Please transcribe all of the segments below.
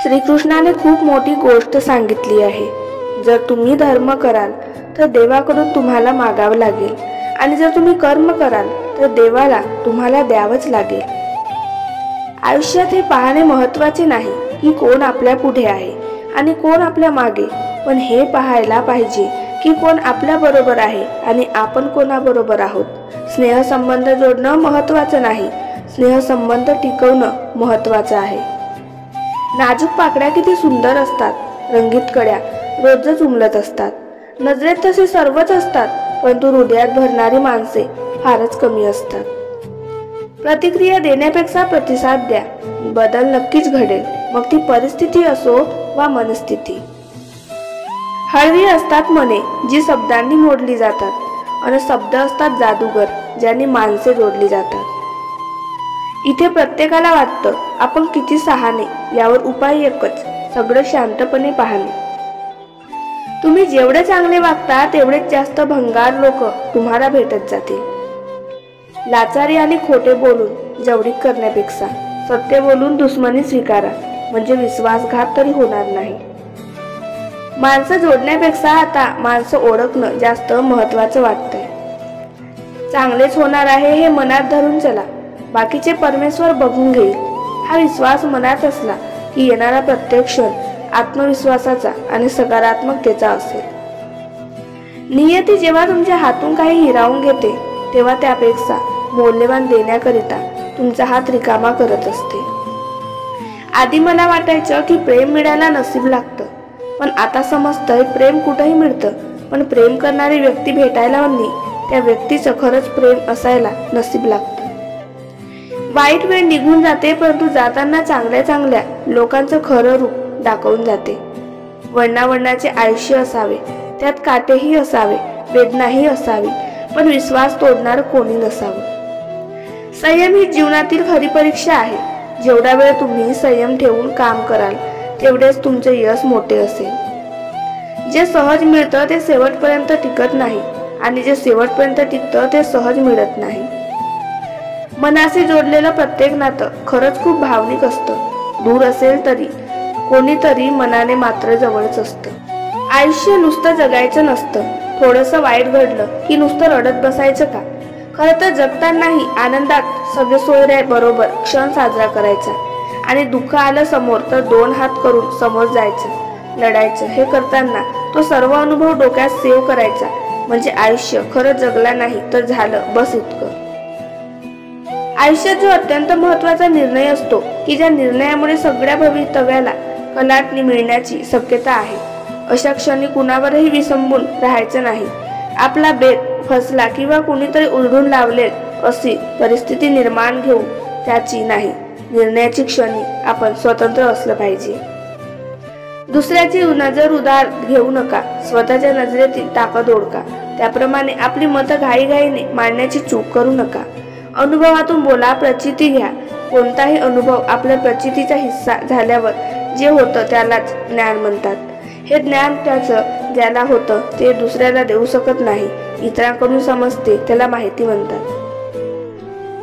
श्रीकृष्णाने खूप मोठी गोष्ट सांगितली आहे। जर तुम्ही धर्म कराल तर देवाकडून तुम्हाला मागावं लागेल, आणि जर तुम्ही कर्म कराल तर देवाला तुम्हाला द्यावंच लागेल। आयुष्यात हे पाहणे महत्त्वाचे नाही की कोण आपल्या पुढे आहे आणि कोण आपल्या मागे, पण हे पाहायला पाहिजे की कोण आपल्या बरोबर आहे आणि आपण कोणाबरोबर आहोत। स्नेहसंबंध जोडणं महत्त्वाचं नाही, स्नेहसंबंध टिकवणं महत्त्वाचं आहे। नाजूक पाकळ्या किती सुंदर असतात, रंगीत कड्या रोजच उमलत असतात। नजरेत तसे सर्वच असतात, परंतु हृदयात भरणारी माणसे फारच कमी असतात। प्रतिक्रिया देण्यापेक्षा प्रतिसाद द्या, बदल नक्कीच घडेल, मग ती परिस्थिती असो वा मनस्थिती। हळवी असतात मने जी शब्दांनी मोडली जातात, आणि शब्द असतात जादूगर ज्यांनी माणसे जोडली जातात। इथे प्रत्येकाला वाटतं आपण किती सहाने, यावर उपाय एकच, सगळं शांतपणे पाहणे। तुम्ही जेवढे चांगले वागता तेवढेच जास्त भंगार लोक तुम्हाला भेटत जातील। लाचारी आणि खोटे बोलून जवळीक करण्यापेक्षा सत्य बोलून दुश्मनी स्वीकारा, म्हणजे विश्वासघात तरी होणार नाही। माणसं जोडण्यापेक्षा आता माणसं ओळखणं जास्त महत्त्वाचं वाटतंय। चांगलेच होणार आहे हे मनात धरून चला, बाकीचे परमेश्वर बघून घेईल, हा विश्वास मनात असला की येणारा प्रत्येक क्षण आत्मविश्वासाचा आणि सकारात्मकतेचा असेल। नियती जेव्हा तुमच्या हातून काही हिरावून घेते तेव्हा त्यापेक्षा मौल्यवान देण्याकरिता तुमचा हात रिकामा करत असते। आधी मला वाटायचं की प्रेम मिळायला नशीब लागतं, पण आता समजतंय प्रेम कुठेही मिळतं, पण प्रेम करणारी व्यक्ती भेटायला हवी, त्या व्यक्तीचं खरंच प्रेम असायला नशीब लागतं। वाईट वेळ निघून जाते, परंतु जाताना चांगल्या चांगल्या लोकांचं खरं रूप दाखवून जाते। वर्णावर्णाचे आयुष्य असावे, त्यात काटेही असावे, वेदनाही असावी, पण विश्वास तोडणार कोणी नसावं। संयम ही जीवनातील खरी परीक्षा आहे। जेवढा वेळ तुम्ही संयम ठेवून काम कराल तेवढेच तुमचे यश मोठे असेल। जे सहज मिळतं ते शेवटपर्यंत टिकत नाही, आणि जे शेवटपर्यंत टिकतं ते सहज मिळत नाही। मनाशी जोडलेलं प्रत्येक नातं खरंच खूप भावनिक असतं। दूर असेल तरी कोणीतरी मनाने मात्र जवळच असतं। आयुष्य नुसतं जगायचं नसतं, थोडंसं वाईट घडलं की नुसतं रडत बसायचं का? खरं तर जगतानाही आनंदात सगळे सोयरे बरोबर क्षण साजरा करायचा, आणि दुःख आलं समोर तर दोन हात करून समोर जायचं, लढायचं। हे करताना तो सर्व अनुभव डोक्यात सेव्ह करायचा, म्हणजे आयुष्य खरं जगला नाही तर झालं बस इतकं। आयुष्यात जो अत्यंत महत्त्वाचा निर्णय असतो की ज्या निर्णयामुळे सगळ्या भवितव्याला कलाटणी मिळण्याची शक्यता आहे, अशा क्षणी कुणावरही विसंबून राहायचं नाही। आपला बेत फसला किंवा कुणीतरी उलडून लावले अशी परिस्थिती निर्माण घेऊ त्याची नाही, निर्णयाची क्षणी आपण स्वतंत्र असलं पाहिजे। दुसऱ्याची नजर उधार घेऊ नका, स्वतःच्या नजरेतील ताकद ओळखा। त्याप्रमाणे आपली मतं घाईघाईने मांडण्याची चूक करू नका। अनुभवातून बोला, प्रचिती घ्या। कोणताही अनुभव आपल्या प्रचितीचा हिस्सा झाल्यावर जे होतं त्यालाच ज्ञान म्हणतात। हे ज्ञान त्याचं ज्याला होतं ते दुसऱ्याला देऊ शकत नाही, इतरांकडून समजते त्याला माहिती म्हणतात।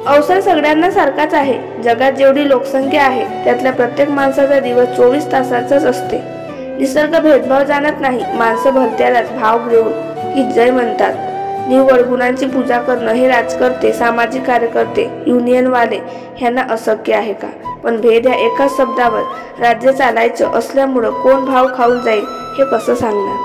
अवसर सगळ्यांना सारखाच आहे। जगात जेवढी लोकसंख्या आहे त्यातल्या प्रत्येक माणसाचा दिवस 24 तासाचाच असते। निसर्ग भेदभाव जाणत नाही, माणसं भलत्यालाच भाव घेऊन की जय म्हणतात। निव्वळ गुणांची पूजा करणं हे राजकर्ते, सामाजिक कार्यकर्ते, युनियनवाले ह्यांना अशक्य आहे का? पण भेद या एकाच शब्दावर राज्य चालायचं असल्यामुळं कोण भाव खाऊन जाईल हे कसं सांगणार?